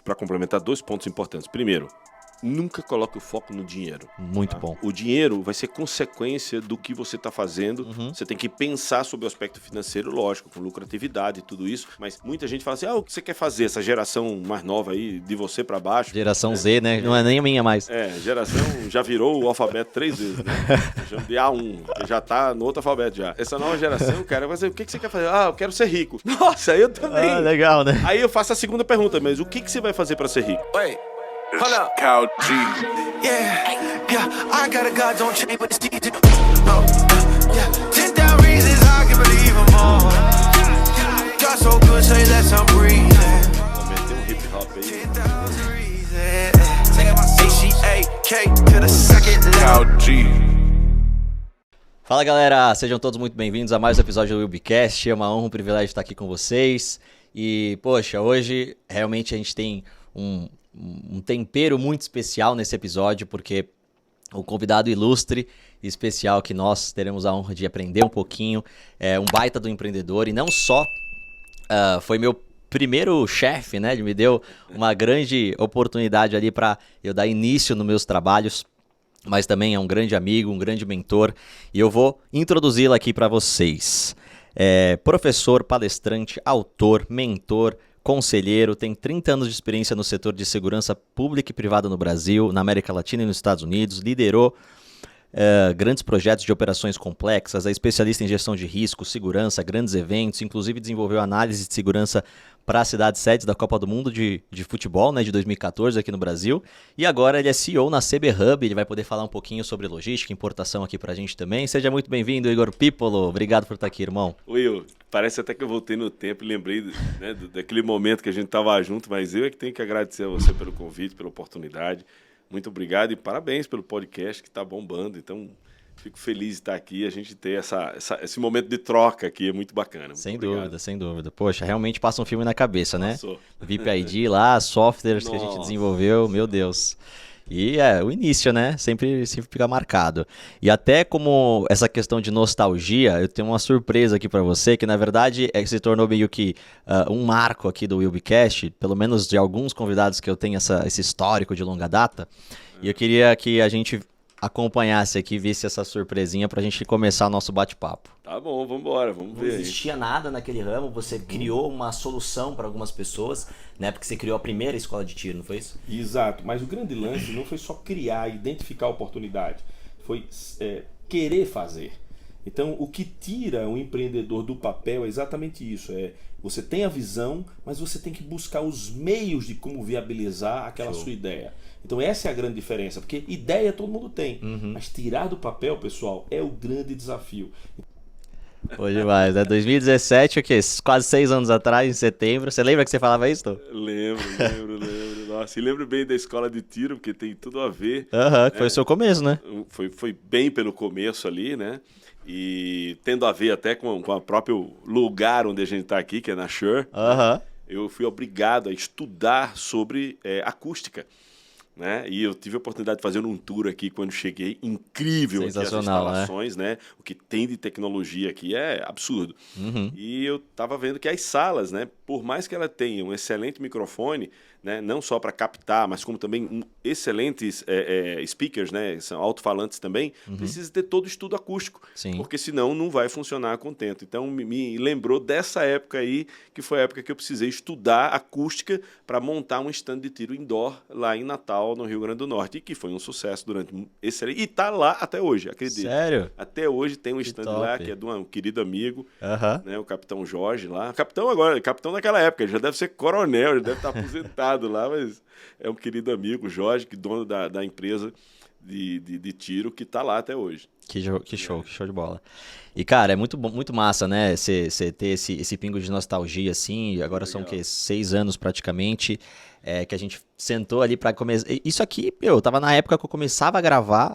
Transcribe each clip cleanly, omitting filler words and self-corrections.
para complementar, 2 pontos importantes. Primeiro, nunca coloque o foco no dinheiro. Muito bom. O dinheiro vai ser consequência do que você está fazendo. Você tem que pensar sobre o aspecto financeiro, lógico, com lucratividade e tudo isso. Mas muita gente fala assim, o que você quer fazer? Essa geração mais nova aí, de você para baixo. Geração Z, né? Não é nem a minha mais. Geração já virou o alfabeto 3 vezes, né? Chama de A1, que já tá no outro alfabeto já. Essa nova geração, cara, vai dizer, o que você quer fazer? Eu quero ser rico. Nossa, eu também. Legal, né? Aí eu faço a segunda pergunta, mas o que você vai fazer para ser rico? Hold up. Cal G. Yeah, I got a God, don't change what it's teaching. Yeah, 10,000 reasons I can believe them all. God so good, say that I'm breathing. Tem um hip hop aí. 10,000 reasons. ACAK to the second Cal G. Fala galera, sejam todos muito bem-vindos a mais um episódio do Webcast. É uma honra, um privilégio estar aqui com vocês. E, poxa, hoje realmente a gente tem um tempero muito especial nesse episódio, porque o convidado ilustre e especial que nós teremos a honra de aprender um pouquinho é um baita do empreendedor, e não só foi meu primeiro chefe, né? Ele me deu uma grande oportunidade ali para eu dar início nos meus trabalhos, mas também é um grande amigo, um grande mentor, e eu vou introduzi-lo aqui para vocês. Professor, palestrante, autor, mentor, conselheiro, tem 30 anos de experiência no setor de segurança pública e privada no Brasil, na América Latina e nos Estados Unidos, liderou grandes projetos de operações complexas, é especialista em gestão de risco, segurança, grandes eventos, inclusive desenvolveu análise de segurança para as cidades sedes da Copa do Mundo de futebol, né, de 2014 aqui no Brasil, e agora ele é CEO na CB Hub, ele vai poder falar um pouquinho sobre logística e importação aqui para a gente também. Seja muito bem-vindo, Igor Pípolo, obrigado por estar aqui, irmão. Will, parece até que eu voltei no tempo e lembrei, né, daquele momento que a gente estava junto, mas eu é que tenho que agradecer a você pelo convite, pela oportunidade. Muito obrigado e parabéns pelo podcast que está bombando. Então, fico feliz de estar aqui. A gente ter esse momento de troca aqui é muito bacana. Muito sem obrigado. dúvida, sem dúvida. Poxa, realmente passa um filme na cabeça, né? Passou. VIP ID lá, softwares que a gente desenvolveu, meu Deus. E o início, né? Sempre fica marcado. E até como essa questão de nostalgia, eu tenho uma surpresa aqui para você, que na verdade se tornou meio que um marco aqui do Webcast, pelo menos de alguns convidados que eu tenho esse histórico de longa data. E eu queria que a gente acompanhasse aqui, visse essa surpresinha pra gente começar o nosso bate-papo. Tá bom, vamos embora, vamos ver. Não existia nada naquele ramo, você criou uma solução para algumas pessoas, né? Porque você criou a primeira escola de tiro, não foi isso? Exato, mas o grande lance não foi só criar, identificar a oportunidade, foi querer fazer. Então, o que tira o empreendedor do papel é exatamente isso, você tem a visão, mas você tem que buscar os meios de como viabilizar aquela sua ideia. Então essa é a grande diferença, porque ideia todo mundo tem, mas tirar do papel, pessoal, é o grande desafio. Foi demais, né? 2017, o quê? Quase 6 anos atrás, em setembro. Você lembra que você falava isso, Tô? Lembro. Nossa, e lembro bem da escola de tiro, porque tem tudo a ver. Que foi o seu começo, né? Foi bem pelo começo ali, né? E tendo a ver até com o próprio lugar onde a gente está aqui, que é na Shure. Eu fui obrigado a estudar sobre acústica. Né? E eu tive a oportunidade de fazer um tour aqui quando cheguei, incrível aqui as instalações, né? O que tem de tecnologia aqui é absurdo. E eu estava vendo que as salas, né? Por mais que ela tenha um excelente microfone, né? Não só para captar, mas como também excelentes speakers, né? São alto-falantes também, precisa ter todo o estudo acústico, porque senão não vai funcionar a contento. Então me lembrou dessa época aí, que foi a época que eu precisei estudar acústica para montar um stand de tiro indoor lá em Natal, no Rio Grande do Norte, e que foi um sucesso durante excelente. E tá lá até hoje, acredito. Sério? Até hoje tem um stand lá que é de um querido amigo, né? O Capitão Jorge lá. Capitão naquela época, ele já deve ser coronel, já deve estar aposentado lá, mas é um querido amigo, Jorge, que dono da empresa de tiro, que tá lá até hoje. Que show de bola. E, cara, é muito bom, muito massa, né? Você ter esse pingo de nostalgia, assim. Agora são, 6 anos praticamente, que a gente sentou ali pra começar. Isso aqui, eu tava na época que eu começava a gravar,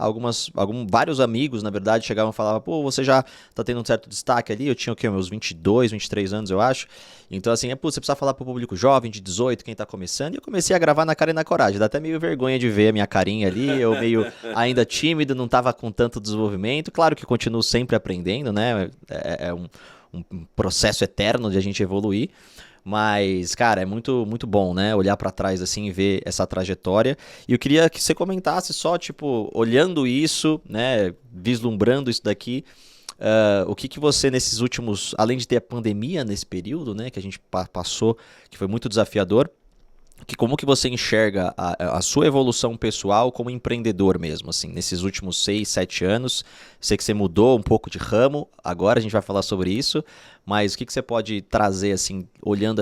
vários amigos, na verdade, chegavam e falavam, pô, você já tá tendo um certo destaque ali. Eu tinha o quê? Meus 22, 23 anos, eu acho. Então, assim, você precisa falar pro público jovem, de 18, quem tá começando. E eu comecei a gravar na cara e na coragem. Dá até meio vergonha de ver a minha carinha ali. Eu meio ainda tímido, não tava com tanto desenvolvimento. Claro que continuo sempre aprendendo, né? É um processo eterno de a gente evoluir. Mas, cara, é muito, muito bom, né? Olhar pra trás assim e ver essa trajetória. E eu queria que você comentasse só, tipo, olhando isso, né? Vislumbrando isso daqui. O que você nesses últimos, além de ter a pandemia nesse período, né, que a gente passou, que foi muito desafiador, como que você enxerga a sua evolução pessoal como empreendedor mesmo, assim, nesses últimos 6, 7 anos? Sei que você mudou um pouco de ramo, agora a gente vai falar sobre isso, mas o que você pode trazer, assim, olhando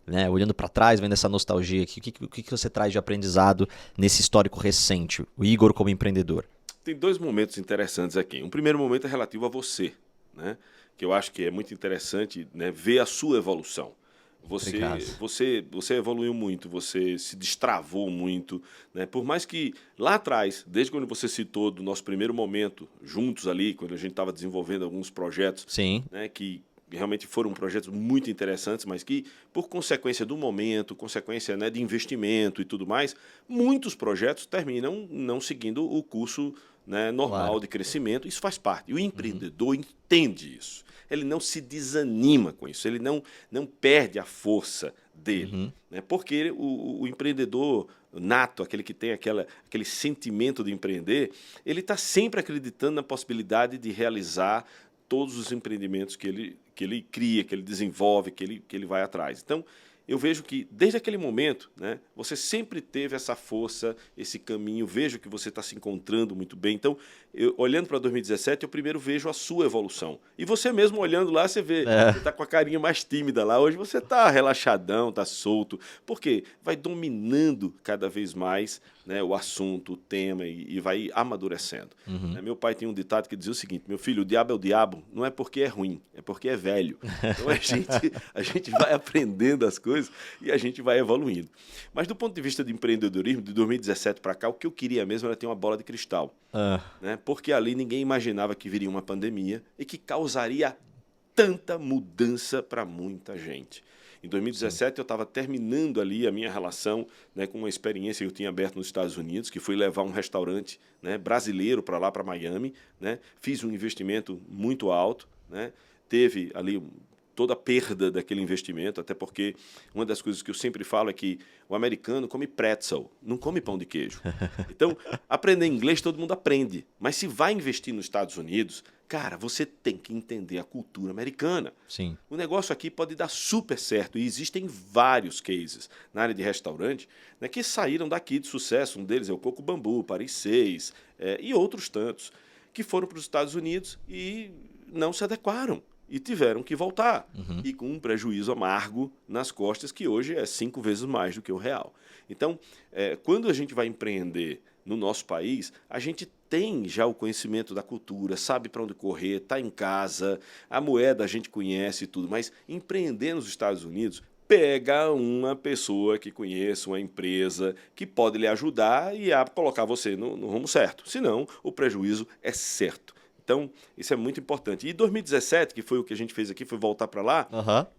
né, olhando para trás, vendo essa nostalgia aqui, o que você traz de aprendizado nesse histórico recente, o Igor como empreendedor? Tem 2 momentos interessantes aqui. Um primeiro momento é relativo a você, né? Que eu acho que é muito interessante, né, ver a sua evolução. Você evoluiu muito, você se destravou muito, né? Por mais que lá atrás, desde quando você citou do nosso primeiro momento, juntos ali, quando a gente estava desenvolvendo alguns projetos, Sim. Né, que realmente foram projetos muito interessantes, mas que, por consequência do momento, consequência, né, de investimento e tudo mais, muitos projetos terminam não seguindo o curso, né, normal, claro, de crescimento. Isso faz parte. E o empreendedor entende isso. Ele não se desanima com isso, ele não perde a força dele. Né? Porque o empreendedor nato, aquele que tem aquele sentimento de empreender, ele está sempre acreditando na possibilidade de realizar todos os empreendimentos que ele cria, que ele desenvolve, que ele vai atrás. Então, eu vejo que, desde aquele momento, né, você sempre teve essa força, esse caminho, vejo que você está se encontrando muito bem. Então, olhando para 2017, eu primeiro vejo a sua evolução. E você mesmo olhando lá, você vê, você está com a carinha mais tímida lá. Hoje você está relaxadão, está solto. Por quê? Vai dominando cada vez mais, né, o assunto, o tema, e vai amadurecendo. Meu pai tinha um ditado que dizia o seguinte: meu filho, o diabo é o diabo, não é porque é ruim, é porque é velho. Então a gente vai aprendendo as coisas e a gente vai evoluindo. Mas do ponto de vista de empreendedorismo, de 2017 para cá, o que eu queria mesmo era ter uma bola de cristal. Né? Porque ali ninguém imaginava que viria uma pandemia e que causaria tanta mudança para muita gente. Em 2017, eu estava terminando ali a minha relação, né, com uma experiência que eu tinha aberto nos Estados Unidos, que foi levar um restaurante, né, brasileiro para lá, para Miami. Né? Fiz um investimento muito alto, né? Teve ali toda a perda daquele investimento, até porque uma das coisas que eu sempre falo é que o americano come pretzel, não come pão de queijo. Então, aprender inglês todo mundo aprende, mas se vai investir nos Estados Unidos, cara, você tem que entender a cultura americana. Sim. O negócio aqui pode dar super certo, e existem vários cases na área de restaurante, né, que saíram daqui de sucesso. Um deles é o Coco Bambu, Paris 6, e outros tantos, que foram para os Estados Unidos e não se adequaram. E tiveram que voltar, e com um prejuízo amargo nas costas, que hoje é 5 vezes mais do que o real. Então, quando a gente vai empreender no nosso país, a gente tem já o conhecimento da cultura, sabe para onde correr, está em casa, a moeda a gente conhece e tudo, mas empreender nos Estados Unidos, pega uma pessoa que conheça uma empresa que pode lhe ajudar e a colocar você no rumo certo. Senão, o prejuízo é certo. Então, isso é muito importante. E 2017, que foi o que a gente fez aqui, foi voltar para lá,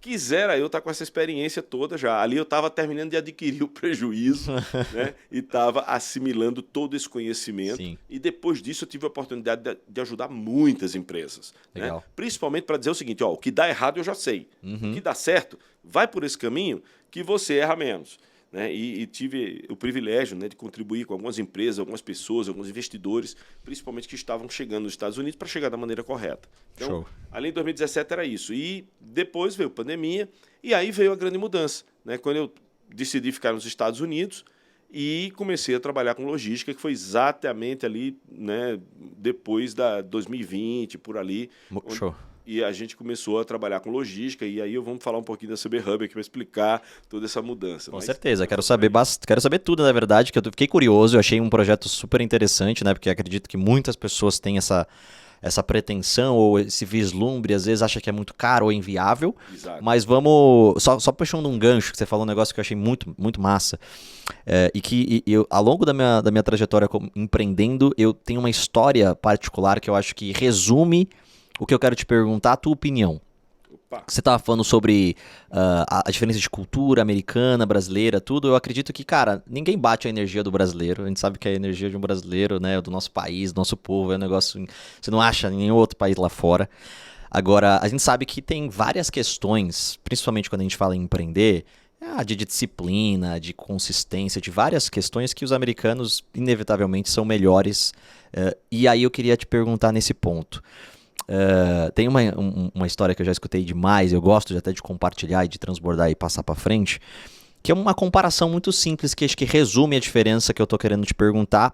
quisera eu estar com essa experiência toda já. Ali eu estava terminando de adquirir o prejuízo, né? E estava assimilando todo esse conhecimento. Sim. E depois disso eu tive a oportunidade de ajudar muitas empresas. Legal. Né? Principalmente para dizer o seguinte: ó, o que dá errado eu já sei. O que dá certo, vai por esse caminho que você erra menos. Né? E tive o privilégio, né, de contribuir com algumas empresas, algumas pessoas, alguns investidores, principalmente que estavam chegando nos Estados Unidos, para chegar da maneira correta. Então, Show. além de 2017 era isso. E depois veio a pandemia, e aí veio a grande mudança. Né? Quando eu decidi ficar nos Estados Unidos e comecei a trabalhar com logística, que foi exatamente ali, né, depois da 2020, por ali. Show. E a gente começou a trabalhar com logística, e aí vamos falar um pouquinho da CB Hub aqui para explicar toda essa mudança. Com certeza, quero saber tudo, na verdade, que eu fiquei curioso, eu achei um projeto super interessante, né, porque acredito que muitas pessoas têm essa pretensão ou esse vislumbre, às vezes acha que é muito caro ou inviável. Exato. Mas vamos, só puxando um gancho, que você falou um negócio que eu achei muito, muito massa, eu, ao longo da minha trajetória empreendendo, eu tenho uma história particular que eu acho que resume o que eu quero te perguntar, a tua opinião. Você estava falando sobre a diferença de cultura americana, brasileira, tudo. Eu acredito que, cara, ninguém bate a energia do brasileiro. A gente sabe que a energia de um brasileiro, né, do nosso país, do nosso povo, é um negócio que você não acha em nenhum outro país lá fora. Agora, a gente sabe que tem várias questões, principalmente quando a gente fala em empreender, de disciplina, de consistência, de várias questões que os americanos inevitavelmente são melhores. E aí eu queria te perguntar nesse ponto. Tem uma história que eu já escutei demais, eu gosto até de compartilhar e de transbordar e passar para frente, que é uma comparação muito simples que acho que resume a diferença que eu tô querendo te perguntar.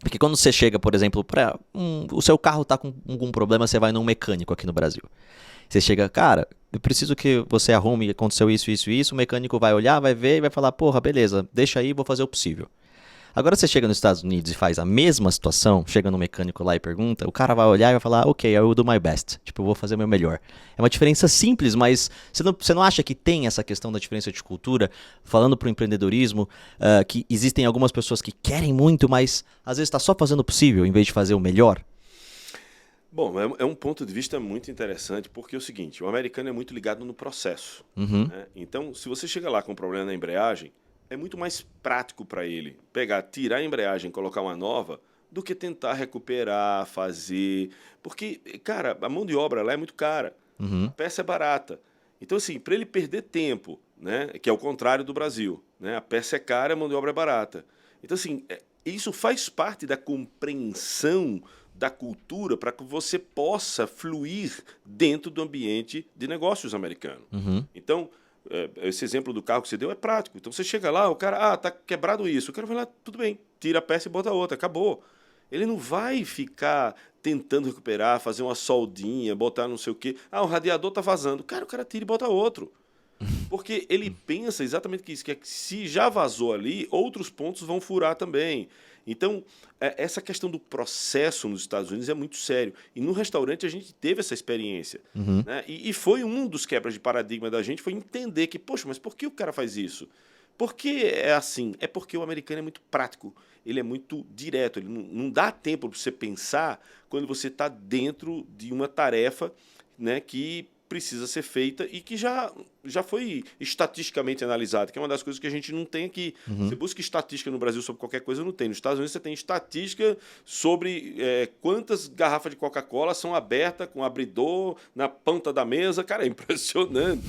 Porque quando você chega, por exemplo, o seu carro tá com algum problema, você vai num mecânico aqui no Brasil. Você chega, cara, eu preciso que você arrume, aconteceu isso, isso e isso, o mecânico vai olhar, vai ver e vai falar, porra, beleza, deixa aí, vou fazer o possível. Agora você chega nos Estados Unidos e faz a mesma situação, chega no mecânico lá e pergunta, o cara vai olhar e vai falar, ok, I will do my best. Tipo, eu vou fazer o meu melhor. É uma diferença simples, mas você não acha que tem essa questão da diferença de cultura, falando pro empreendedorismo, que existem algumas pessoas que querem muito, mas às vezes está só fazendo o possível em vez de fazer o melhor? Bom, é um ponto de vista muito interessante, porque é o seguinte, o americano é muito ligado no processo. Né? Então, se você chega lá com um problema na embreagem, é muito mais prático para ele tirar a embreagem e colocar uma nova do que tentar recuperar, fazer. Porque, cara, a mão de obra lá é muito cara. A peça é barata. Então, assim, para ele perder tempo, né, que é o contrário do Brasil, né, a peça é cara, a mão de obra é barata. Então, assim, isso faz parte da compreensão da cultura para que você possa fluir dentro do ambiente de negócios americano. Então, esse exemplo do carro que você deu é prático. Então você chega lá, o cara, tá quebrado isso. O cara vai lá, tudo bem, tira a peça e bota outra, acabou. Ele não vai ficar tentando recuperar, fazer uma soldinha, botar não sei o quê. O radiador tá vazando. O cara tira e bota outro. Porque ele pensa exatamente isso, que é que se já vazou ali, outros pontos vão furar também. Então, essa questão do processo nos Estados Unidos é muito sério. E no restaurante a gente teve essa experiência. Né? E foi um dos quebras de paradigma da gente, foi entender que, poxa, mas por que o cara faz isso? Por que é assim? É porque o americano é muito prático, ele é muito direto, ele não dá tempo para você pensar quando você está dentro de uma tarefa, né, que precisa ser feita e que já foi estatisticamente analisada, que é uma das coisas que a gente não tem aqui. Você busca estatística no Brasil sobre qualquer coisa, não tem. Nos Estados Unidos você tem estatística sobre quantas garrafas de Coca-Cola são abertas com abridor na ponta da mesa. Cara, é impressionante.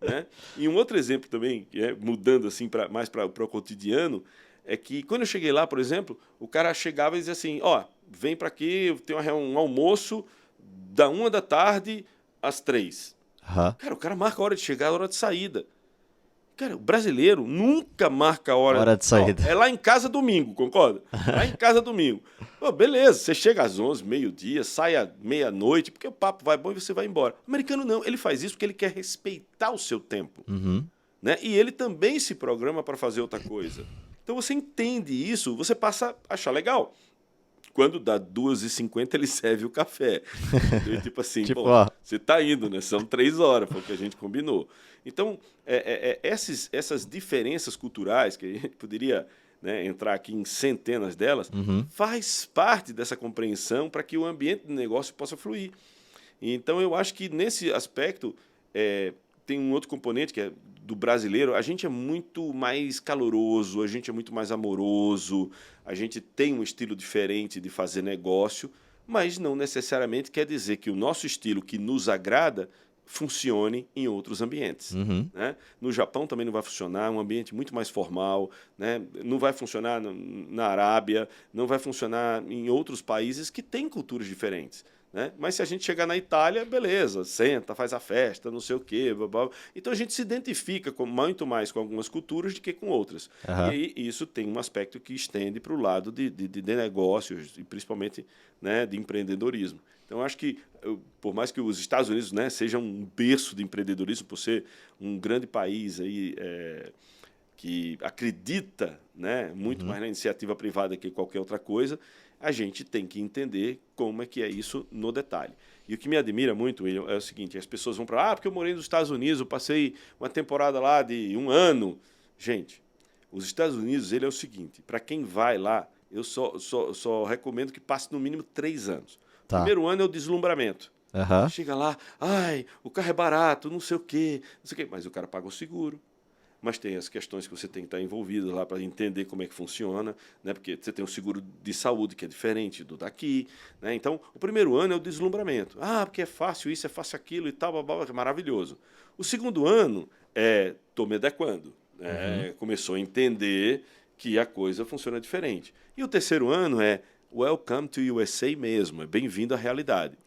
Né? E um outro exemplo também, mudando assim mais para o cotidiano, é que quando eu cheguei lá, por exemplo, o cara chegava e dizia assim, vem para aqui, eu tenho um almoço da 1h às 3h. Cara, o cara marca a hora de chegada, a hora de saída. Cara, o brasileiro nunca marca a hora de saída. É lá em casa domingo, concorda? Lá em casa domingo. Beleza, você chega às 11h, meio-dia, sai à meia-noite, porque o papo vai bom e você vai embora. O americano não, ele faz isso porque ele quer respeitar o seu tempo. Né? E ele também se programa para fazer outra coisa. Então você entende isso, você passa a achar legal. Quando dá 2h50, ele serve o café. Então, tipo assim, você tá indo, né? São 3 horas, foi o que a gente combinou. Então, essas diferenças culturais, que a gente poderia, né, entrar aqui em centenas delas, faz parte dessa compreensão para que o ambiente de negócio possa fluir. Então, eu acho que nesse aspecto, tem um outro componente que é do brasileiro. A gente é muito mais caloroso, a gente é muito mais amoroso, a gente tem um estilo diferente de fazer negócio, mas não necessariamente quer dizer que o nosso estilo que nos agrada funcione em outros ambientes. Né? No Japão também não vai funcionar, um ambiente muito mais formal, né? Não vai funcionar na Arábia, não vai funcionar em outros países que têm culturas diferentes. Né? Mas se a gente chegar na Itália, beleza, senta, faz a festa, não sei o quê. Blá, blá. Então a gente se identifica muito mais com algumas culturas do que com outras. E aí isso tem um aspecto que estende para o lado de negócios e principalmente, né, de empreendedorismo. Então, eu acho que, por mais que os Estados Unidos, né, sejam um berço de empreendedorismo, por ser um grande país aí, que acredita, né, muito mais na iniciativa privada que qualquer outra coisa, a gente tem que entender como é que é isso no detalhe. E o que me admira muito, William, é o seguinte, as pessoas vão para porque eu morei nos Estados Unidos, eu passei uma temporada lá de 1 ano. Gente, os Estados Unidos, ele é o seguinte, para quem vai lá, eu só recomendo que passe no mínimo 3 anos. O primeiro ano é o deslumbramento. Chega lá, o carro é barato, não sei o quê, mas o cara paga o seguro. mas tem as questões que você tem que estar envolvido lá para entender como é que funciona, né? Porque você tem um seguro de saúde que é diferente do daqui, né? Então, o primeiro ano é o deslumbramento. Porque é fácil isso, é fácil aquilo e tal, é maravilhoso. O segundo ano é tô me adequando, né? Começou a entender que a coisa funciona diferente. E o terceiro ano é Welcome to USA mesmo, é bem-vindo à realidade.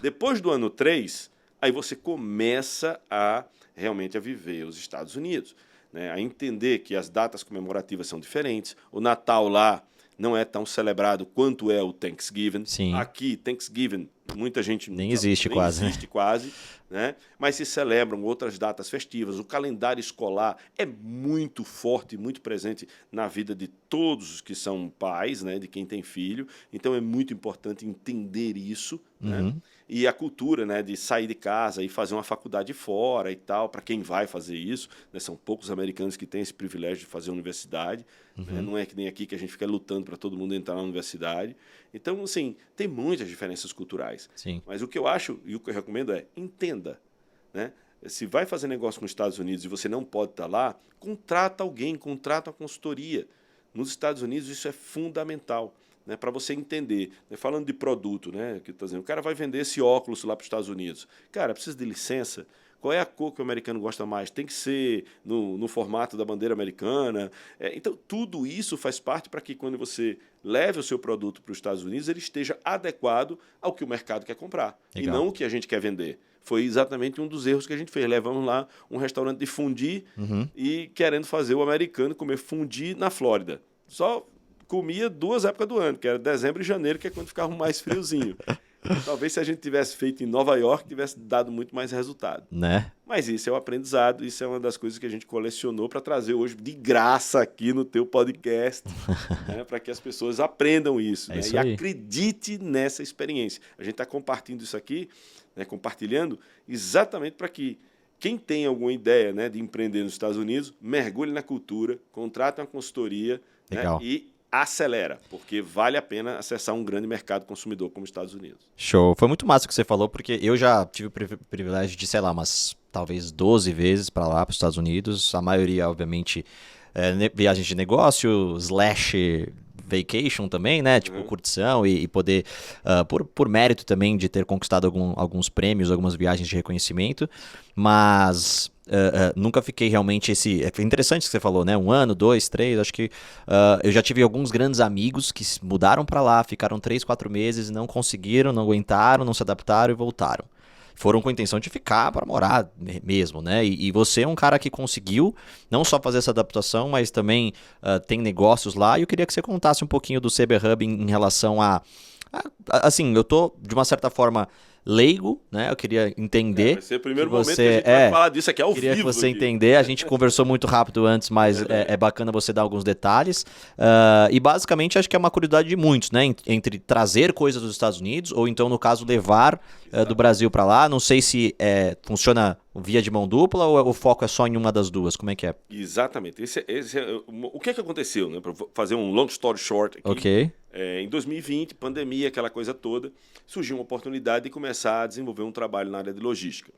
Depois do ano 3, aí você começa a realmente a viver os Estados Unidos, né? A entender que as datas comemorativas são diferentes, o Natal lá não é tão celebrado quanto é o Thanksgiving. Sim. Aqui, Thanksgiving, muita gente nem existe quase, né? Mas se celebram outras datas festivas. O calendário escolar é muito forte, muito presente na vida de todos os que são pais, né? De quem tem filho. Então é muito importante entender isso, né? E a cultura, né, de sair de casa e fazer uma faculdade fora e tal, para quem vai fazer isso, né? São poucos americanos que têm esse privilégio de fazer universidade, né? Não é que nem aqui que a gente fica lutando para todo mundo entrar na universidade. Então, assim, tem muitas diferenças culturais. Sim. Mas o que eu acho e o que eu recomendo é entenda, né? Se vai fazer negócio com os Estados Unidos e você não pode estar lá, contrata alguém, contrata uma consultoria. Nos Estados Unidos isso é fundamental, né, para você entender, né, falando de produto, né, que eu tô dizendo, o cara vai vender esse óculos lá para os Estados Unidos. Cara, precisa de licença. Qual é a cor que o americano gosta mais? Tem que ser no formato da bandeira americana. Então, tudo isso faz parte para que quando você leve o seu produto para os Estados Unidos, ele esteja adequado ao que o mercado quer comprar. Legal. E não o que a gente quer vender. Foi exatamente um dos erros que a gente fez. Levamos lá um restaurante de fondue e querendo fazer o americano comer fondue na Flórida. Só comia 2 épocas do ano, que era dezembro e janeiro, que é quando ficava mais friozinho. Talvez se a gente tivesse feito em Nova York, tivesse dado muito mais resultado. Né? Mas isso é o aprendizado, isso é uma das coisas que a gente colecionou para trazer hoje de graça aqui no teu podcast, né, para que as pessoas aprendam isso, né, isso e aí. acredite nessa experiência. A gente está compartilhando isso aqui, né, compartilhando exatamente para que quem tem alguma ideia, né, de empreender nos Estados Unidos, mergulhe na cultura, contrate uma consultoria, né, e acelera, porque vale a pena acessar um grande mercado consumidor como os Estados Unidos. Show. Foi muito massa o que você falou, porque eu já tive o privilégio de, sei lá, umas talvez 12 vezes para lá, para os Estados Unidos. A maioria, obviamente, viagens de negócio, / vacation também, né? Tipo, curtição e poder, por mérito também de ter conquistado alguns prêmios, algumas viagens de reconhecimento, mas nunca fiquei realmente É interessante o que você falou, né? 1 ano, 2, 3, acho que eu já tive alguns grandes amigos que mudaram para lá, ficaram 3, 4 meses, não conseguiram, não aguentaram, não se adaptaram e voltaram. Foram com a intenção de ficar para morar mesmo, né? E você é um cara que conseguiu não só fazer essa adaptação, mas também tem negócios lá. E eu queria que você contasse um pouquinho do CB Hub em relação assim, eu tô, de uma certa forma, leigo, né? Eu queria entender. Vai ser o primeiro momento que a gente vai falar disso aqui ao vivo. Queria que você entender. A gente conversou muito rápido antes, mas é bacana você dar alguns detalhes. E basicamente acho que é uma curiosidade de muitos, né? Entre trazer coisas dos Estados Unidos ou então, no caso, levar do Brasil para lá. Não sei se funciona via de mão dupla ou o foco é só em uma das duas. Como é que é? Exatamente. O que aconteceu, né? Para fazer um long story short aqui. Ok. Em 2020, pandemia, aquela coisa toda, surgiu uma oportunidade de começar a desenvolver um trabalho na área de logística.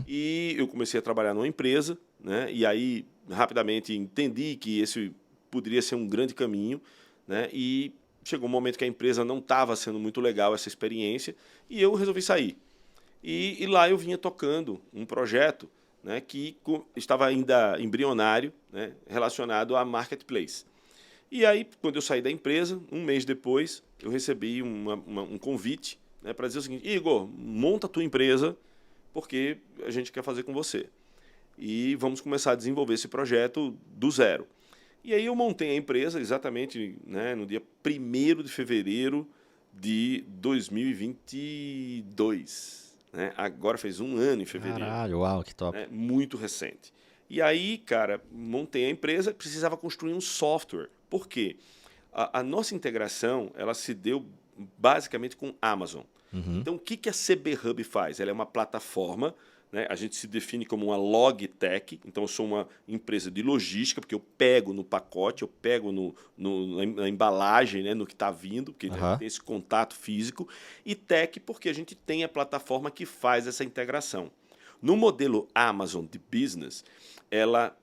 E eu comecei a trabalhar numa empresa, né? E aí, rapidamente, entendi que esse poderia ser um grande caminho, né? E chegou um momento que a empresa não estava sendo muito legal essa experiência e eu resolvi sair. E lá eu vinha tocando um projeto, né, que estava ainda embrionário, né, relacionado a marketplace. E aí, quando eu saí da empresa, 1 mês depois, eu recebi um convite, né, para dizer o seguinte: Igor, monta a tua empresa, porque a gente quer fazer com você. E vamos começar a desenvolver esse projeto do zero. E aí eu montei a empresa exatamente, né, no dia 1º de fevereiro de 2022. Né? Agora fez 1 ano em fevereiro. Caralho, uau, que top. Né? Muito recente. E aí, cara, montei a empresa, precisava construir um software. Por quê? A nossa integração, ela se deu basicamente com Amazon. Então, o que a CB Hub faz? Ela é uma plataforma, né? A gente se define como uma logtech. Então, eu sou uma empresa de logística, porque eu pego no pacote, eu pego na embalagem, né? No que está vindo, porque a gente tem esse contato físico. E tech, porque a gente tem a plataforma que faz essa integração. No modelo Amazon de Business, ela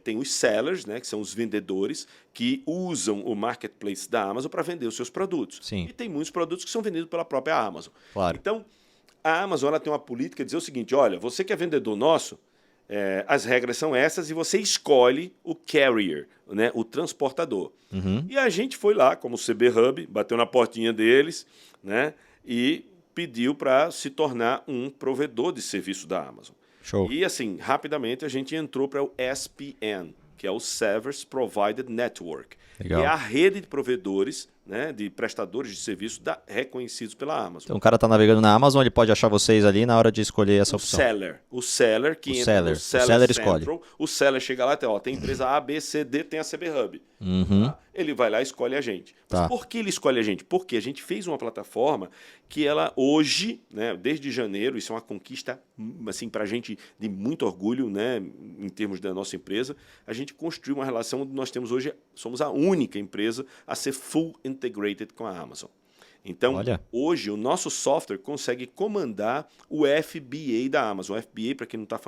tem os sellers, né, que são os vendedores, que usam o marketplace da Amazon para vender os seus produtos. Sim. E tem muitos produtos que são vendidos pela própria Amazon. Claro. Então, a Amazon ela tem uma política de dizer o seguinte, olha, você que é vendedor nosso, as regras são essas e você escolhe o carrier, né, o transportador. E a gente foi lá, como CB Hub, bateu na portinha deles, né, e pediu para se tornar um provedor de serviço da Amazon. Show. E assim, rapidamente a gente entrou para o SPN, que é o Service Provided Network, Legal. que é a rede de provedores, né, de prestadores de serviço reconhecidos pela Amazon. Então o cara tá navegando na Amazon, ele pode achar vocês ali na hora de escolher essa opção. O seller que O entra seller. no Seller O seller Central, escolhe. o seller chega lá e tem, tem empresa A, B, C, D, tem a CB Hub. Tá? Ele vai lá e escolhe a gente. Mas Tá. por que ele escolhe a gente? Porque a gente fez uma plataforma que ela hoje, né, desde janeiro, isso é uma conquista assim, para a gente de muito orgulho, né, em termos da nossa empresa, a gente construiu uma relação onde nós temos hoje, somos a única empresa a ser full integrated com a Amazon. Então, Olha. hoje, o nosso software consegue comandar o FBA da Amazon. O FBA, para quem não está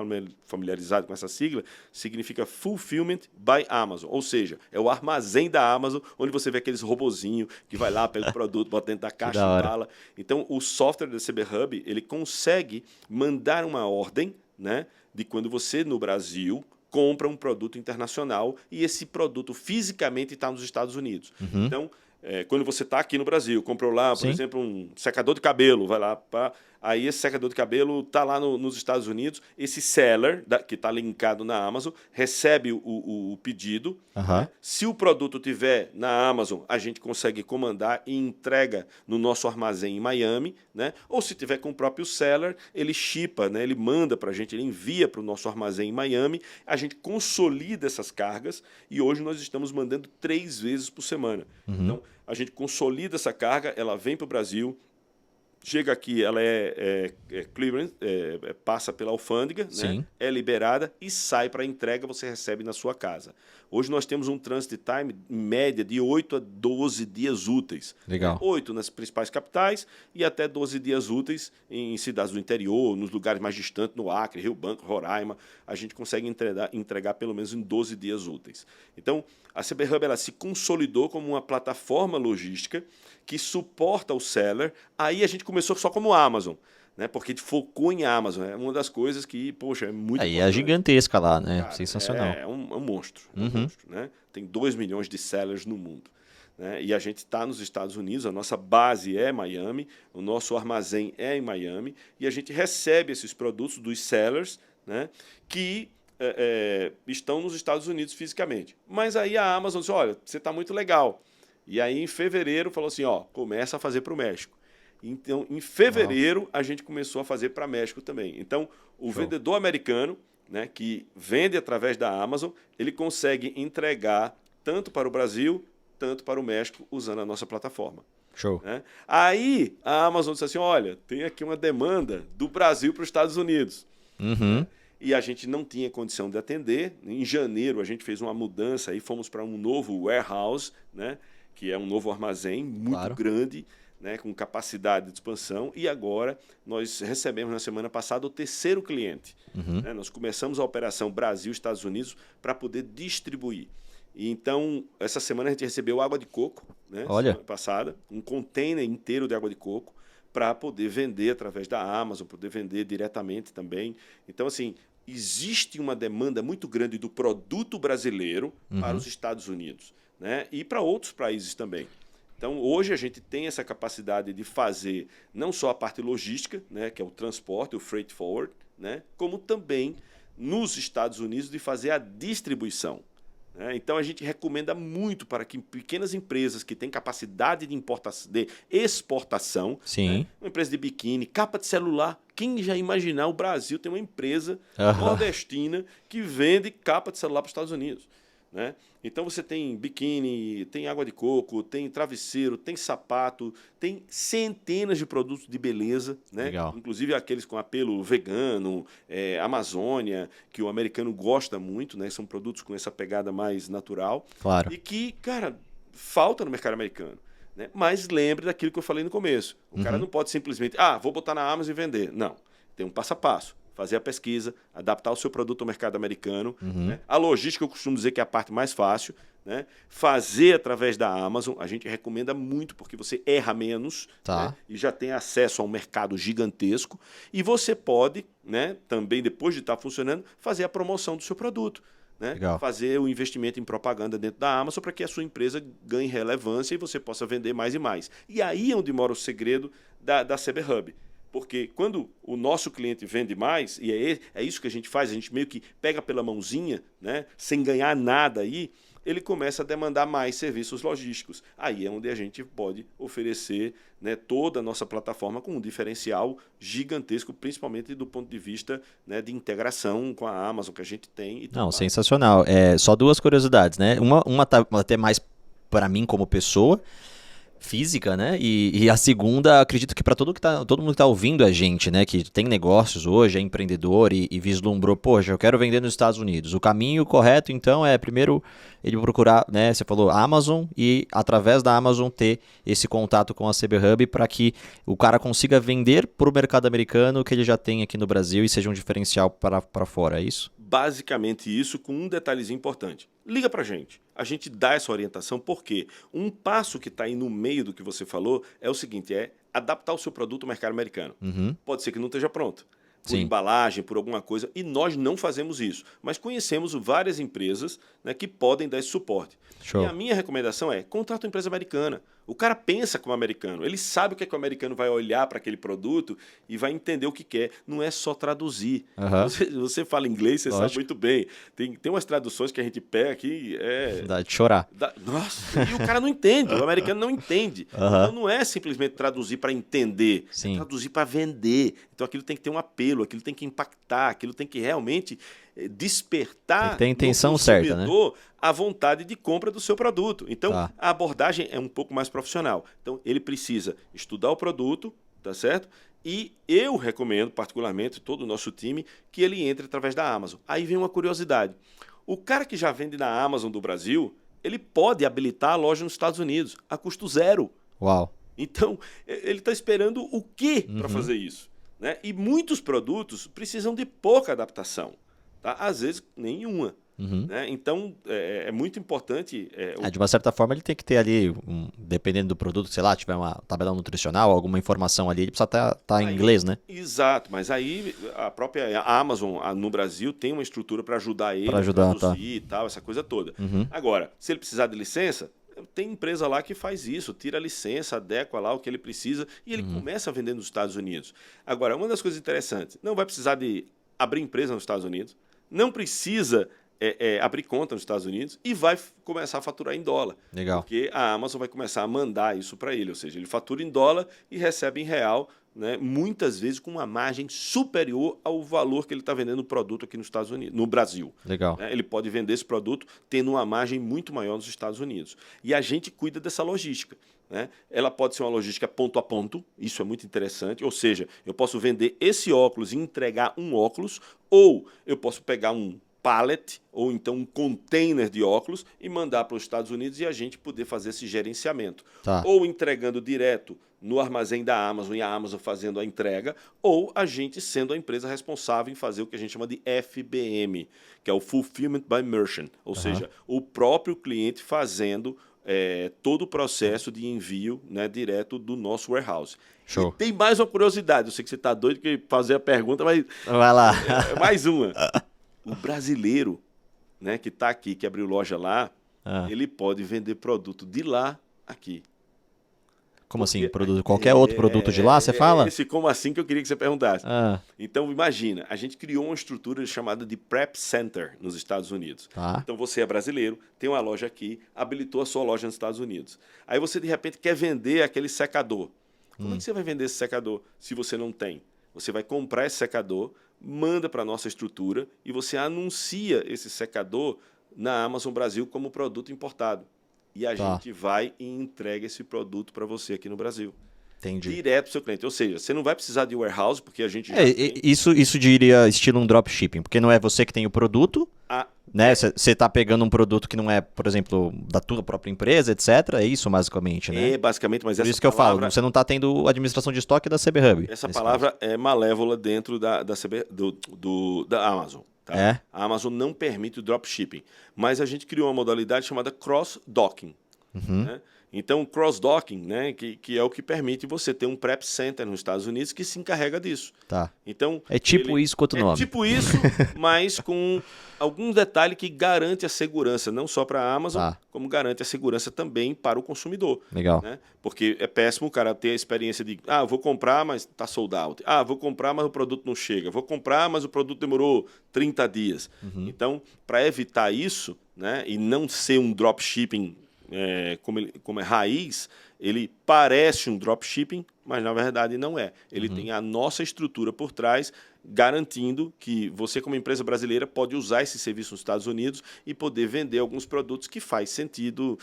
familiarizado com essa sigla, significa Fulfillment by Amazon. Ou seja, é o armazém da Amazon, onde você vê aqueles robozinhos que vai lá, pega o produto, bota dentro da caixa da e hora. bala. Então, o software da CB Hub, ele consegue mandar uma ordem, né, de quando você, no Brasil, compra um produto internacional e esse produto fisicamente está nos Estados Unidos. Então, quando você está aqui no Brasil, comprou lá, por Sim. exemplo, um secador de cabelo, vai lá, aí esse secador de cabelo está lá nos Estados Unidos, esse seller, que está linkado na Amazon, recebe o pedido. Aham. Se o produto tiver na Amazon, a gente consegue comandar e entrega no nosso armazém em Miami, né? Ou se tiver com o próprio seller, ele shippa, né? Ele manda para a gente, ele envia para o nosso armazém em Miami, a gente consolida essas cargas e hoje nós estamos mandando 3 vezes por semana. Então, a gente consolida essa carga, ela vem para o Brasil, chega aqui, ela é clearance, passa pela alfândega, Sim. né? É liberada e sai para entrega, você recebe na sua casa. Hoje nós temos um transit time, em média, de 8 a 12 dias úteis. Legal. 8 nas principais capitais e até 12 dias úteis em cidades do interior, nos lugares mais distantes, no Acre, Rio Branco, Roraima. A gente consegue entregar pelo menos em 12 dias úteis. Então, a CB Hub ela se consolidou como uma plataforma logística que suporta o seller. Aí a gente começou só como Amazon, né? Porque a gente focou em Amazon. É uma das coisas que, poxa, é muito Aí é importante. gigantesca lá, né? Cara, Sensacional. É um monstro. É um monstro, né? Tem 2 milhões de sellers no mundo. Né? E a gente está nos Estados Unidos, a nossa base é Miami, o nosso armazém é em Miami, e a gente recebe esses produtos dos sellers, né? Que estão nos Estados Unidos fisicamente. Mas aí a Amazon disse, olha, você está muito legal. E aí em fevereiro falou assim, ó, começa a fazer para o México. Então, em fevereiro, a gente começou a fazer para México também. Então, o vendedor americano, né, que vende através da Amazon, ele consegue entregar tanto para o Brasil, tanto para o México, usando a nossa plataforma. Show. Né? Aí, a Amazon disse assim, olha, tem aqui uma demanda do Brasil para os Estados Unidos. E a gente não tinha condição de atender. Em janeiro, a gente fez uma mudança e fomos para um novo warehouse, né, que é um novo armazém muito grande, né, com capacidade de expansão, e agora nós recebemos na semana passada o 3º cliente. Né? Nós começamos a operação Brasil-Estados Unidos para poder distribuir. E então, essa semana a gente recebeu água de coco, né, Olha. semana passada, um container inteiro de água de coco, para poder vender através da Amazon, poder vender diretamente também. Então, assim, existe uma demanda muito grande do produto brasileiro para os Estados Unidos, né, e para outros países também. Então, hoje a gente tem essa capacidade de fazer não só a parte logística, né, que é o transporte, o freight forward, né, como também nos Estados Unidos de fazer a distribuição. Né? Então, a gente recomenda muito para que pequenas empresas que têm capacidade de exportação, Sim. né, uma empresa de biquíni, capa de celular, quem já imaginar o Brasil tem uma empresa nordestina que vende capa de celular para os Estados Unidos. Né? Então você tem biquíni, tem água de coco, tem travesseiro, tem sapato, tem centenas de produtos de beleza, né? Legal. Inclusive aqueles com apelo vegano, Amazônia, que o americano gosta muito, né? São produtos com essa pegada mais natural. Claro. E que, cara, falta no mercado americano. Né? Mas lembre daquilo que eu falei no começo. O cara não pode simplesmente, vou botar na Amazon e vender. Não, tem um passo a passo. fazer a pesquisa, adaptar o seu produto ao mercado americano. Né? A logística, eu costumo dizer que é a parte mais fácil. Né? Fazer através da Amazon, a gente recomenda muito, porque você erra menos, Tá. né? E já tem acesso a um mercado gigantesco. E você pode, né, também, depois de estar funcionando, fazer a promoção do seu produto. Né? Legal. Fazer o investimento em propaganda dentro da Amazon para que a sua empresa ganhe relevância e você possa vender mais e mais. E aí é onde mora o segredo da CB Hub. Porque quando o nosso cliente vende mais, e é isso que a gente faz, a gente meio que pega pela mãozinha, né, sem ganhar nada aí, ele começa a demandar mais serviços logísticos. Aí é onde a gente pode oferecer, né, toda a nossa plataforma com um diferencial gigantesco, principalmente do ponto de vista, né, de integração com a Amazon que a gente tem. E tudo Não, mais. sensacional. Só duas curiosidades, né? Uma tá até mais para mim como pessoa física, né? E a segunda, acredito que para todo mundo que tá ouvindo a gente, né? Que tem negócios hoje, é empreendedor e vislumbrou, poxa, eu quero vender nos Estados Unidos. O caminho correto, então, é primeiro ele procurar, né? Você falou Amazon e através da Amazon ter esse contato com a CB Hub para que o cara consiga vender para o mercado americano que ele já tem aqui no Brasil e seja um diferencial para fora, é isso? Basicamente isso, com um detalhezinho importante. Liga pra gente. A gente dá essa orientação porque um passo que está aí no meio do que você falou é o seguinte, é adaptar o seu produto ao mercado americano. Pode ser que não esteja pronto. Por Sim. embalagem, por alguma coisa, e nós não fazemos isso. Mas conhecemos várias empresas, né, que podem dar esse suporte. Show. E a minha recomendação é, contrata uma empresa americana. O cara pensa como americano, ele sabe o que é que o americano vai olhar para aquele produto e vai entender o que quer. Não é só traduzir. Você fala inglês, você sabe muito bem. Tem umas traduções que a gente pega aqui... Dá de chorar. Nossa, e o cara não entende, o americano não entende. Então não é simplesmente traduzir para entender, Sim. é traduzir para vender. Então aquilo tem que ter um apelo, aquilo tem que impactar, aquilo tem que realmente despertar Tem que ter a intenção no certa, né? consumidor a vontade de compra do seu produto. Então Tá. a abordagem é um pouco mais profissional. Então ele precisa estudar o produto, tá certo? E eu recomendo, particularmente, todo o nosso time, que ele entre através da Amazon. Aí vem uma curiosidade. O cara que já vende na Amazon do Brasil, ele pode habilitar a loja nos Estados Unidos a custo zero. Uau. Então, ele está esperando o quê para fazer isso? Né? E muitos produtos precisam de pouca adaptação. Tá? Às vezes, nenhuma. Né? Então, é muito importante... De uma certa forma, ele tem que ter ali, dependendo do produto, sei lá, tiver uma tabela nutricional, alguma informação ali, ele precisa estar em inglês, né? Exato, mas aí a própria Amazon no Brasil tem uma estrutura para ajudar ele Pra ajudar, a traduzir e tal, essa coisa toda. Agora, se ele precisar de licença, tem empresa lá que faz isso, tira a licença, adequa lá o que ele precisa e ele começa a vender nos Estados Unidos. Agora, uma das coisas interessantes, não vai precisar de abrir empresa nos Estados Unidos, não precisa abrir conta nos Estados Unidos e vai começar a faturar em dólar. Legal. Porque a Amazon vai começar a mandar isso para ele, ou seja, ele fatura em dólar e recebe em real, né, muitas vezes com uma margem superior ao valor que ele está vendendo o produto aqui nos Estados Unidos, no Brasil. Legal. Ele pode vender esse produto tendo uma margem muito maior nos Estados Unidos. E a gente cuida dessa logística. Né? Ela pode ser uma logística ponto a ponto, isso é muito interessante, ou seja, eu posso vender esse óculos e entregar um óculos, ou eu posso pegar um pallet, ou então um container de óculos e mandar para os Estados Unidos e a gente poder fazer esse gerenciamento. Tá. Ou entregando direto no armazém da Amazon e a Amazon fazendo a entrega, ou a gente sendo a empresa responsável em fazer o que a gente chama de FBM, que é o Fulfillment by Merchant, ou seja, o próprio cliente fazendo todo o processo de envio, né, direto do nosso warehouse. Show. E tem mais uma curiosidade, eu sei que você está doido que fazer a pergunta, mas Vai lá. mais uma. O brasileiro, né, que está aqui, que abriu loja lá, ele pode vender produto de lá aqui. Como assim? Qualquer outro produto de lá, você fala? Esse como assim que eu queria que você perguntasse. Ah, Então, imagina, a gente criou uma estrutura chamada de Prep Center nos Estados Unidos. Tá. Então, você é brasileiro, tem uma loja aqui, habilitou a sua loja nos Estados Unidos. Aí você, de repente, quer vender aquele secador. Como é que você vai vender esse secador se você não tem? Você vai comprar esse secador, manda para a nossa estrutura e você anuncia esse secador na Amazon Brasil como produto importado. E a gente vai e entrega esse produto para você aqui no Brasil. entendi. Direto para o seu cliente. Ou seja, você não vai precisar de warehouse, porque a gente já É, tem... isso diria estilo um dropshipping, porque não é você que tem o produto. né? Você tá pegando um produto que não é, por exemplo, da tua própria empresa, etc. É isso, basicamente, né? É, basicamente, mas Por essa isso que eu palavra, falo, você não tá tendo administração de estoque da CB Hub. essa nesse palavra caso. é malévola dentro da Amazon. Tá? É? A Amazon não permite o dropshipping, mas a gente criou uma modalidade chamada cross-docking. Né? Então, cross-docking, né, que é o que permite você ter um prep center nos Estados Unidos que se encarrega disso. Tá. Então, É tipo isso com outro nome. É tipo isso, mas com alguns detalhes que garante a segurança, não só para a Amazon, Tá. como garante a segurança também para o consumidor. Legal. Né? Porque é péssimo o cara ter a experiência de, eu vou comprar, mas está sold out. Vou comprar, mas o produto não chega. Vou comprar, mas o produto demorou 30 dias. Então, para evitar isso, né, e não ser um dropshipping como é raiz, ele parece um dropshipping, mas na verdade não é. Ele tem a nossa estrutura por trás, garantindo que você, como empresa brasileira, pode usar esse serviço nos Estados Unidos e poder vender alguns produtos que faz sentido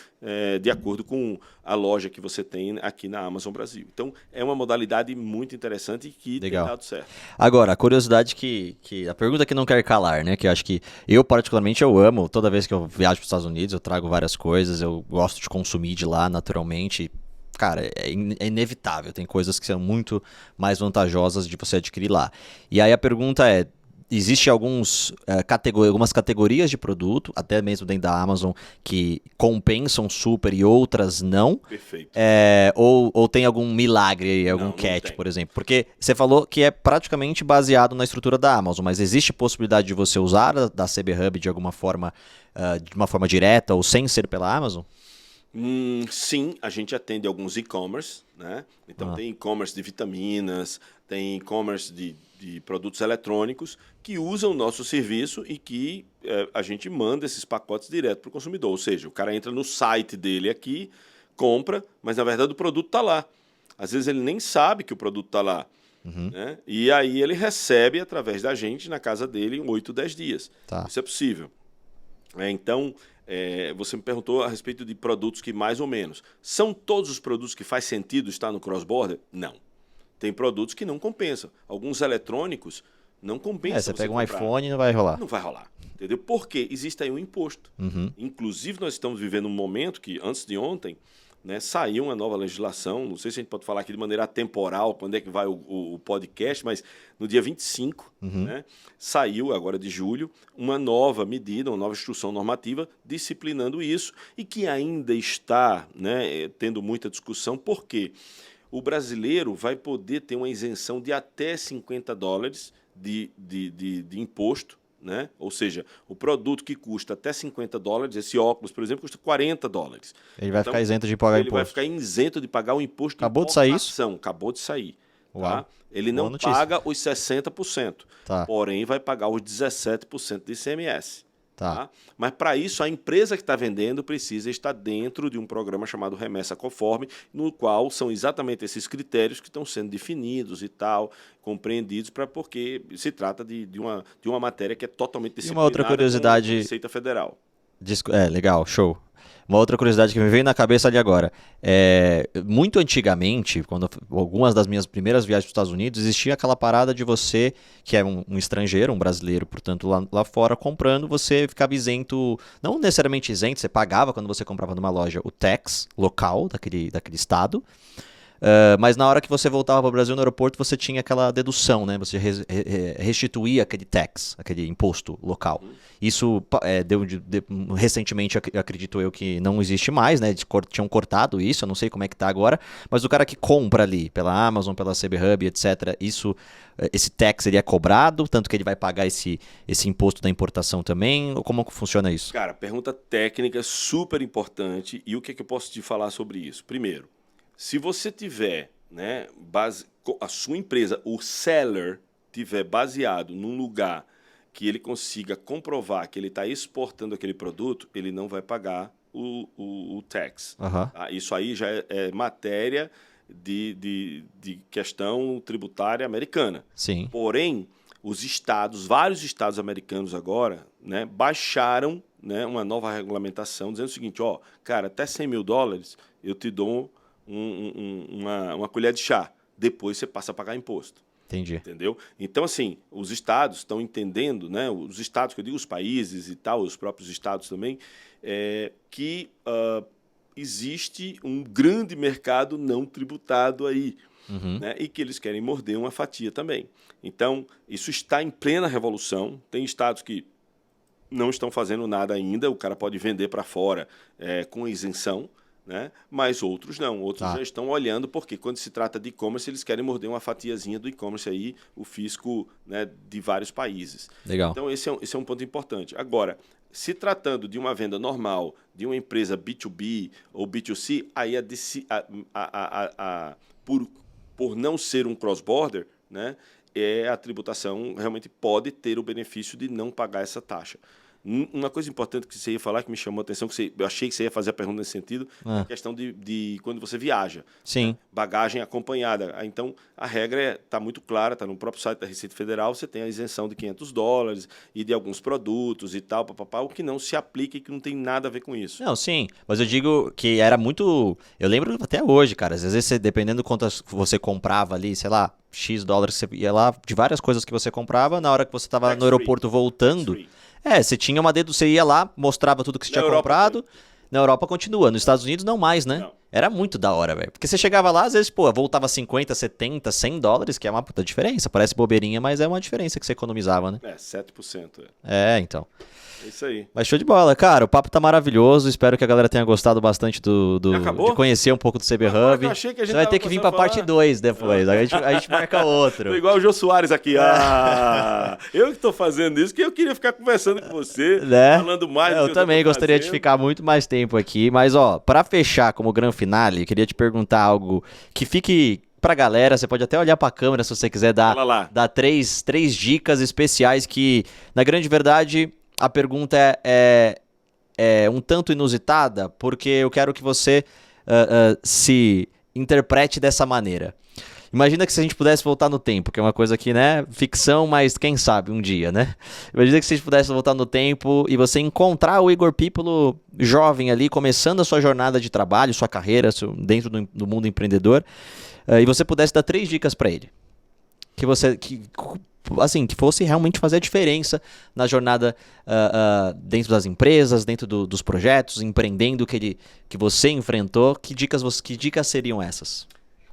de acordo com a loja que você tem aqui na Amazon Brasil. Então, é uma modalidade muito interessante e que Legal. tem dado certo. Agora, a curiosidade a pergunta que não quer calar, né? Que eu acho que eu, particularmente, eu amo. Toda vez que eu viajo para os Estados Unidos, eu trago várias coisas, eu gosto de consumir de lá naturalmente. Cara, é inevitável. Tem coisas que são muito mais vantajosas de você adquirir lá. E aí a pergunta é, existe algumas categorias de produto, até mesmo dentro da Amazon, que compensam super e outras não? Perfeito. Ou tem algum milagre aí, algum Não catch, tem. por exemplo? Porque você falou que é praticamente baseado na estrutura da Amazon, mas existe possibilidade de você usar da CB Hub de alguma forma, de uma forma direta ou sem ser pela Amazon? Sim, a gente atende alguns e-commerce, né? Então tem e-commerce de vitaminas, tem e-commerce de produtos eletrônicos que usam o nosso serviço e que a gente manda esses pacotes direto para o consumidor. Ou seja, o cara entra no site dele aqui, compra, mas na verdade o produto está lá. Às vezes ele nem sabe que o produto está lá. Né? E aí ele recebe através da gente na casa dele em 8, 10 dias. Tá. Isso é possível. Então, você me perguntou a respeito de produtos que mais ou menos. São todos os produtos que faz sentido estar no cross-border? Não. Tem produtos que não compensam. Alguns eletrônicos não compensam. Você pega um comprar. iPhone e não vai rolar. Não vai rolar. Entendeu? Porque existe aí um imposto. Inclusive, nós estamos vivendo um momento que, antes de ontem, né, saiu uma nova legislação, não sei se a gente pode falar aqui de maneira atemporal, quando é que vai o podcast, mas no dia 25, né, saiu, agora de julho, uma nova medida, uma nova instrução normativa disciplinando isso e que ainda está, né, tendo muita discussão, porque o brasileiro vai poder ter uma isenção de até $50 de imposto, né? Ou seja, o produto que custa até $50, esse óculos, por exemplo, custa $40. Ele vai ficar isento de pagar Ele vai imposto. ficar isento de pagar o imposto Acabou de de sair importação. Acabou de sair. Uau. Tá? Ele Boa não notícia. paga os 60%, Tá. porém vai pagar os 17% de ICMS. Tá. Mas para isso, a empresa que está vendendo precisa estar dentro de um programa chamado Remessa Conforme, no qual são exatamente esses critérios que estão sendo definidos e tal, compreendidos, porque se trata de uma matéria que é totalmente disciplinada uma outra curiosidade- com a Receita Federal. Legal, show. Uma outra curiosidade que me veio na cabeça ali agora. Muito antigamente, quando algumas das minhas primeiras viagens para os Estados Unidos, existia aquela parada de você, que é um estrangeiro, um brasileiro, portanto, lá fora, comprando, você ficava isento, não necessariamente isento, você pagava quando você comprava numa loja o tax local daquele estado, mas na hora que você voltava para o Brasil no aeroporto, você tinha aquela dedução, né? Você restituía aquele tax, aquele imposto local. Isso recentemente, acredito eu, que não existe mais, né? Tinham cortado isso, eu não sei como é que tá agora, mas o cara que compra ali pela Amazon, pela CB Hub, etc., esse tax ele é cobrado, tanto que ele vai pagar esse imposto da importação também, ou como funciona isso? Cara, pergunta técnica super importante, e o que eu posso te falar sobre isso? Primeiro, se você tiver, né, a sua empresa, o seller, tiver baseado num lugar que ele consiga comprovar que ele está exportando aquele produto, ele não vai pagar o tax. Tá? Isso aí já é matéria de questão tributária americana. Sim. Porém, vários estados americanos agora, né, baixaram, né, uma nova regulamentação dizendo o seguinte, cara, até $100 mil eu te dou uma colher de chá. Depois você passa a pagar imposto. Entendi. Entendeu? Então, assim, os estados estão entendendo, né? Os estados, que eu digo, os países e tal, os próprios estados também, que existe um grande mercado não tributado aí, né? E que eles querem morder uma fatia também. Então, isso está em plena revolução. Tem estados que não estão fazendo nada ainda, o cara pode vender para fora com isenção, né? Mas outros não, outros já estão olhando, porque quando se trata de e-commerce, eles querem morder uma fatiazinha do e-commerce aí, o fisco, né, de vários países. Legal. Então esse é um ponto importante. Agora, se tratando de uma venda normal, de uma empresa B2B ou B2C, aí por não ser um cross-border, né, a tributação realmente pode ter o benefício de não pagar essa taxa. Uma coisa importante que você ia falar, que me chamou a atenção, eu achei que você ia fazer a pergunta nesse sentido, é a questão de quando você viaja. Sim. Né? Bagagem acompanhada. Então, a regra está muito clara, está no próprio site da Receita Federal, você tem a isenção de $500 e de alguns produtos e tal, o que não se aplica e que não tem nada a ver com isso. Não, sim, mas eu digo que era muito... Eu lembro até hoje, cara, às vezes você, dependendo de quanto você comprava ali, sei lá, X dólares, você ia lá, de várias coisas que você comprava, na hora que você estava no aeroporto voltando... Você tinha uma você ia lá, mostrava tudo que você tinha comprado. Na Europa continua, nos Estados Unidos não mais, né? Não. Era muito da hora, velho. Porque você chegava lá, às vezes, voltava 50, 70, $100, que é uma puta diferença. Parece bobeirinha, mas é uma diferença que você economizava, né? 7%. Então. É isso aí. Mas show de bola. Cara, o papo tá maravilhoso. Espero que a galera tenha gostado bastante de conhecer um pouco do CB Hub. Você vai ter que vir pra parte 2 depois. A gente marca outro. Tô igual o Jô Soares aqui. Eu que tô fazendo isso, que eu queria ficar conversando com você, né? Falando mais. Eu também gostaria de ficar muito mais tempo aqui. Mas, pra fechar como grande finale, eu queria te perguntar algo que fique... Pra galera, você pode até olhar pra câmera se você quiser dar 3 dicas especiais que, na grande verdade, a pergunta é um tanto inusitada, porque eu quero que você se interprete dessa maneira. Imagina que se a gente pudesse voltar no tempo, que é uma coisa que, né, ficção, mas quem sabe um dia, né? Imagina que se a gente pudesse voltar no tempo e você encontrar o Igor Pípolo jovem ali, começando a sua jornada de trabalho, sua carreira dentro do mundo empreendedor, e você pudesse dar 3 dicas para ele. Que fosse realmente fazer a diferença na jornada dentro das empresas, dentro dos projetos, empreendendo que você enfrentou. Que dicas seriam essas?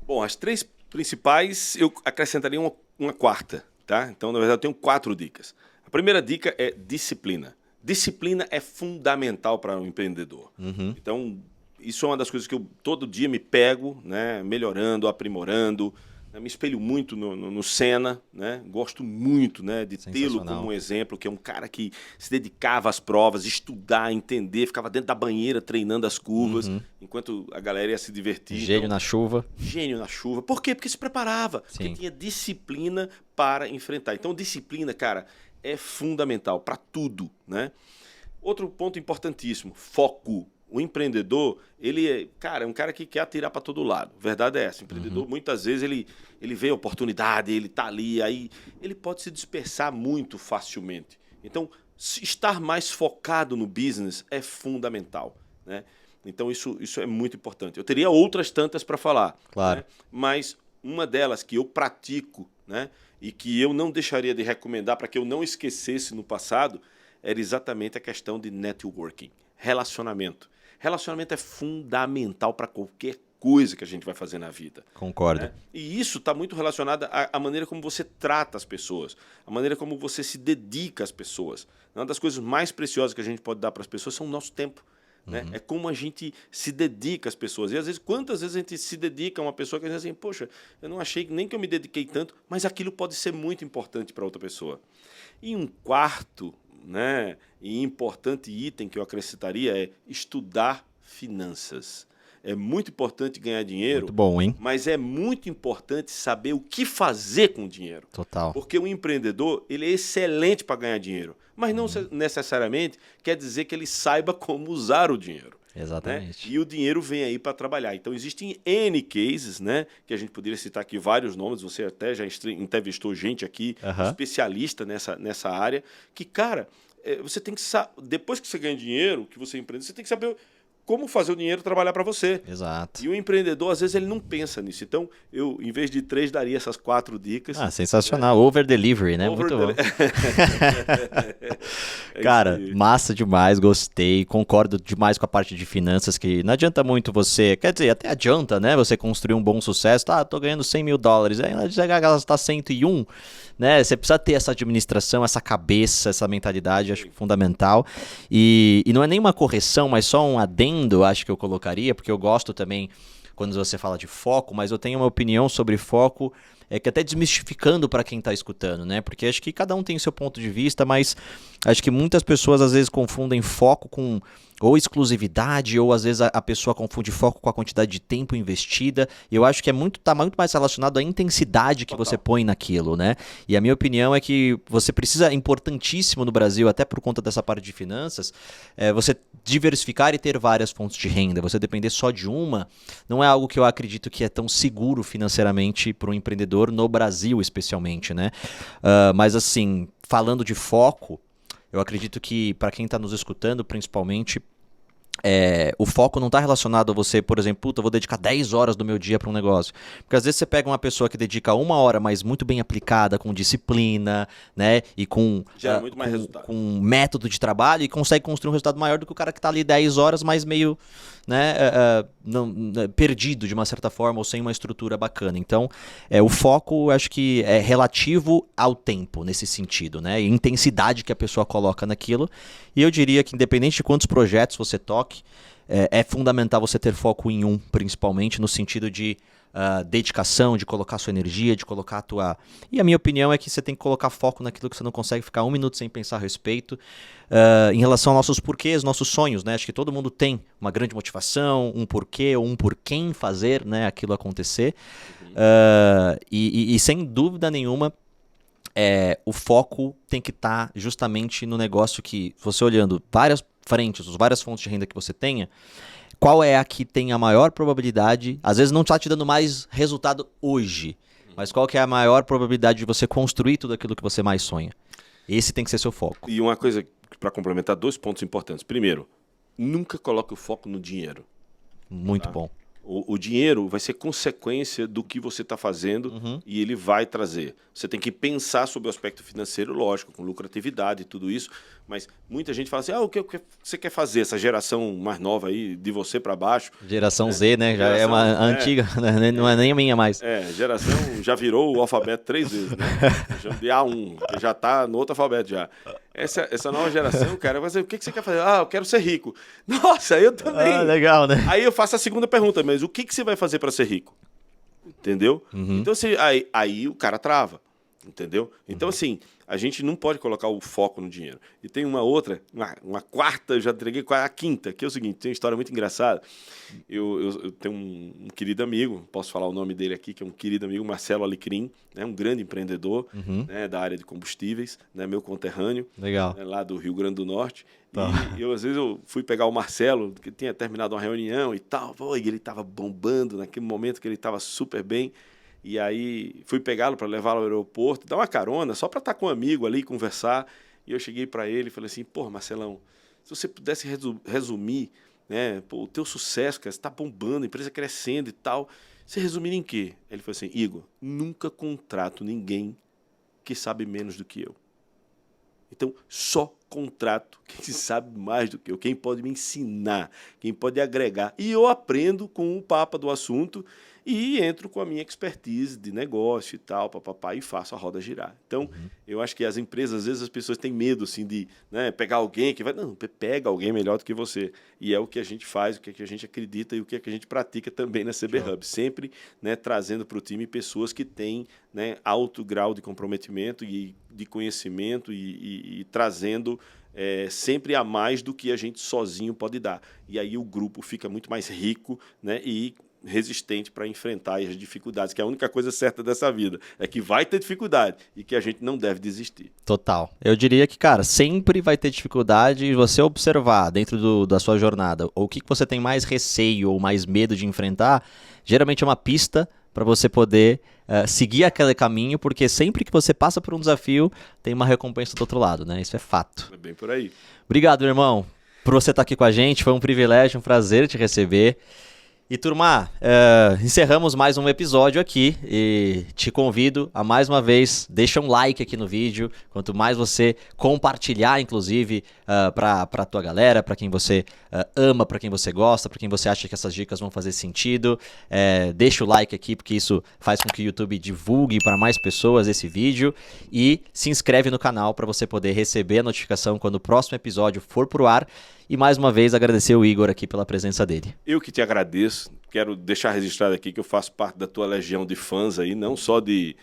Bom, as 3 principais, eu acrescentaria uma quarta, tá? Então, na verdade, eu tenho 4 dicas. A primeira dica é disciplina. Disciplina é fundamental para um empreendedor. Então, isso é uma das coisas que eu todo dia me pego, né, melhorando, aprimorando. Me espelho muito no Senna, né? Gosto muito, né, de tê-lo como um exemplo, que é um cara que se dedicava às provas, estudar, entender, ficava dentro da banheira treinando as curvas, enquanto a galera ia se divertir. Gênio na chuva. Gênio na chuva. Por quê? Porque se preparava, porque tinha disciplina para enfrentar. Então, disciplina, cara, é fundamental para tudo, né? Outro ponto importantíssimo, foco. O empreendedor, ele é um cara que quer atirar para todo lado. Verdade é essa. O empreendedor, muitas vezes, ele vê a oportunidade, ele está ali, aí ele pode se dispersar muito facilmente. Então, estar mais focado no business é fundamental, né? Então, isso é muito importante. Eu teria outras tantas para falar. Claro. Né? Mas uma delas que eu pratico, né, e que eu não deixaria de recomendar para que eu não esquecesse no passado, era exatamente a questão de networking, relacionamento. Relacionamento é fundamental para qualquer coisa que a gente vai fazer na vida. Concordo. Né? E isso está muito relacionado à maneira como você trata as pessoas, a maneira como você se dedica às pessoas. Uma das coisas mais preciosas que a gente pode dar para as pessoas é o nosso tempo. Né? É como a gente se dedica às pessoas. E às vezes, quantas vezes a gente se dedica a uma pessoa que a gente diz assim, poxa, eu não achei nem que eu me dediquei tanto, mas aquilo pode ser muito importante para outra pessoa. E um quarto, né, e importante item que eu acrescentaria é estudar finanças. É muito importante ganhar dinheiro, muito bom, hein? Mas é muito importante saber o que fazer com o dinheiro. Total. Porque o empreendedor, ele é excelente para ganhar dinheiro, mas não necessariamente quer dizer que ele saiba como usar o dinheiro. Exatamente. Né? E o dinheiro vem aí para trabalhar. Então, existem N cases, né, que a gente poderia citar aqui vários nomes, você até já entrevistou gente aqui, especialista nessa área, que, cara, você tem que saber, depois que você ganha dinheiro, que você empreende, você tem que saber como fazer o dinheiro trabalhar para você. Exato. E o empreendedor, às vezes, ele não pensa nisso. Então, eu, em vez de 3, daria essas 4 dicas. Sensacional. Over delivery, né? Muito bom. Cara, massa demais, gostei. Concordo demais com a parte de finanças, que não adianta muito você... Quer dizer, até adianta, né? Você construir um bom sucesso. Tô ganhando $100 mil. Aí ela chega a gastar 101, né? Você precisa ter essa administração, essa cabeça, essa mentalidade, acho que fundamental. E não é nenhuma correção, mas só um adendo, acho que eu colocaria, porque eu gosto também quando você fala de foco, mas eu tenho uma opinião sobre foco, que até desmistificando para quem está escutando, né? Porque acho que cada um tem seu ponto de vista, mas acho que muitas pessoas às vezes confundem foco com ou exclusividade, ou às vezes a pessoa confunde foco com a quantidade de tempo investida. E eu acho que tá muito mais relacionado à intensidade que você põe naquilo, né? E a minha opinião é que você precisa, importantíssimo no Brasil, até por conta dessa parte de finanças, você diversificar e ter várias fontes de renda. Você depender só de uma não é algo que eu acredito que é tão seguro financeiramente para um empreendedor no Brasil, especialmente, né? Mas assim, falando de foco, eu acredito que para quem está nos escutando, principalmente, o foco não está relacionado a você, por exemplo, eu vou dedicar 10 horas do meu dia para um negócio. Porque às vezes você pega uma pessoa que dedica 1 hora, mas muito bem aplicada, com disciplina, né? E com método de trabalho, e consegue construir um resultado maior do que o cara que está ali 10 horas, mas meio, né, perdido de uma certa forma, ou sem uma estrutura bacana. Então, o foco, acho que é relativo ao tempo, nesse sentido, né? E intensidade que a pessoa coloca naquilo. E eu diria que, independente de quantos projetos você toque, é fundamental você ter foco em um, principalmente no sentido de dedicação, de colocar sua energia, de colocar a tua... E a minha opinião é que você tem que colocar foco naquilo que você não consegue ficar 1 minuto sem pensar a respeito, em relação aos nossos porquês, nossos sonhos, né? Acho que todo mundo tem uma grande motivação, um porquê ou um por quem fazer, né, aquilo acontecer. E sem dúvida nenhuma, o foco tem que estar justamente no negócio que, você olhando várias frentes, várias fontes de renda que você tenha, qual é a que tem a maior probabilidade, às vezes não está te dando mais resultado hoje, mas qual que é a maior probabilidade de você construir tudo aquilo que você mais sonha? Esse tem que ser seu foco. E uma coisa, para complementar, 2 pontos importantes. Primeiro, nunca coloque o foco no dinheiro. Muito bom. O dinheiro vai ser consequência do que você está fazendo, e ele vai trazer. Você tem que pensar sobre o aspecto financeiro, lógico, com lucratividade e tudo isso, mas muita gente fala assim, o que você quer fazer? Essa geração mais nova aí, de você para baixo. Geração Z, né? Já é uma antiga, não é nem a minha mais. Geração já virou o alfabeto 3 vezes, né? De A1, já está no outro alfabeto já. Essa nova geração, cara, vai dizer, o que você quer fazer? Eu quero ser rico. Nossa, eu também. Legal, né? Aí eu faço a segunda pergunta, mas o que você vai fazer para ser rico? Entendeu? Então, aí o cara trava. Entendeu? Então, assim, a gente não pode colocar o foco no dinheiro. E tem uma outra, uma quarta, eu já entreguei a quinta, que é o seguinte, tem uma história muito engraçada. Eu tenho um querido amigo, posso falar o nome dele aqui, que é um querido amigo, Marcelo Alecrim, né, um grande empreendedor, né, da área de combustíveis, né, meu conterrâneo, legal, né, lá do Rio Grande do Norte. E às vezes eu fui pegar o Marcelo, que tinha terminado uma reunião e tal, e ele estava bombando naquele momento que ele estava super bem. E aí fui pegá-lo para levá-lo ao aeroporto, dar uma carona, só para estar com um amigo ali, conversar. E eu cheguei para ele e falei assim, Marcelão, se você pudesse resumir, né, o teu sucesso, cara, você está bombando, a empresa crescendo e tal, você resumiria em quê? Ele falou assim, Igor, nunca contrato ninguém que sabe menos do que eu. Então, só contrato quem sabe mais do que eu, quem pode me ensinar, quem pode agregar. E eu aprendo com o papa do assunto e entro com a minha expertise de negócio e tal, papapá, e faço a roda girar. Então, eu acho que as empresas, às vezes as pessoas têm medo assim, de, né, pegar alguém que vai... Não, pega alguém melhor do que você. E é o que a gente faz, o que a gente acredita e o que a gente pratica também na CB Hub. Sempre, né, trazendo para o time pessoas que têm, né, alto grau de comprometimento e de conhecimento e trazendo sempre a mais do que a gente sozinho pode dar. E aí o grupo fica muito mais rico, né, e resistente para enfrentar as dificuldades, que é a única coisa certa dessa vida, é que vai ter dificuldade e que a gente não deve desistir. Total. Eu diria que, cara, sempre vai ter dificuldade e você observar dentro da sua jornada o que você tem mais receio ou mais medo de enfrentar, geralmente é uma pista para você poder seguir aquele caminho, porque sempre que você passa por um desafio, tem uma recompensa do outro lado, né? Isso é fato. É bem por aí. Obrigado, irmão. por você estar aqui com a gente. Foi um privilégio, um prazer te receber. E turma, encerramos mais um episódio aqui e te convido a mais uma vez, deixa um like aqui no vídeo, quanto mais você compartilhar, inclusive, pra tua galera, pra quem você ama, pra quem você gosta, pra quem você acha que essas dicas vão fazer sentido, deixa o like aqui, porque isso faz com que o YouTube divulgue para mais pessoas esse vídeo e se inscreve no canal para você poder receber a notificação quando o próximo episódio for pro ar. E mais uma vez agradecer o Igor aqui pela presença dele. Eu que te agradeço, quero deixar registrado aqui que eu faço parte da tua legião de fãs aí, não só de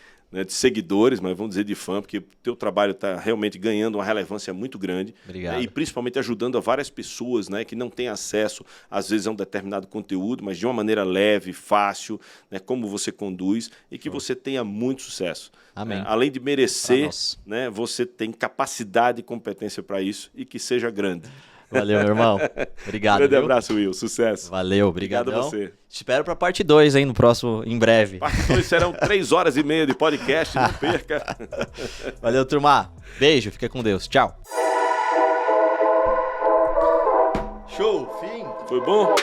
seguidores, mas vamos dizer de fã, porque o teu trabalho está realmente ganhando uma relevância muito grande. Obrigado. E principalmente ajudando a várias pessoas, né, que não têm acesso, às vezes, a um determinado conteúdo, mas de uma maneira leve, fácil, né, como você conduz, e que você tenha muito sucesso. Amém. Além de merecer, né, você tem capacidade e competência para isso, e que seja grande. Valeu, meu irmão. Obrigado. Grande abraço, Will. Sucesso. Valeu, obrigado a você. Te espero pra parte 2, hein, no próximo, em breve. Parte 2 serão 3 horas e meia de podcast, não perca. Valeu, turma. Beijo, fica com Deus. Tchau. Show, fim. Foi bom?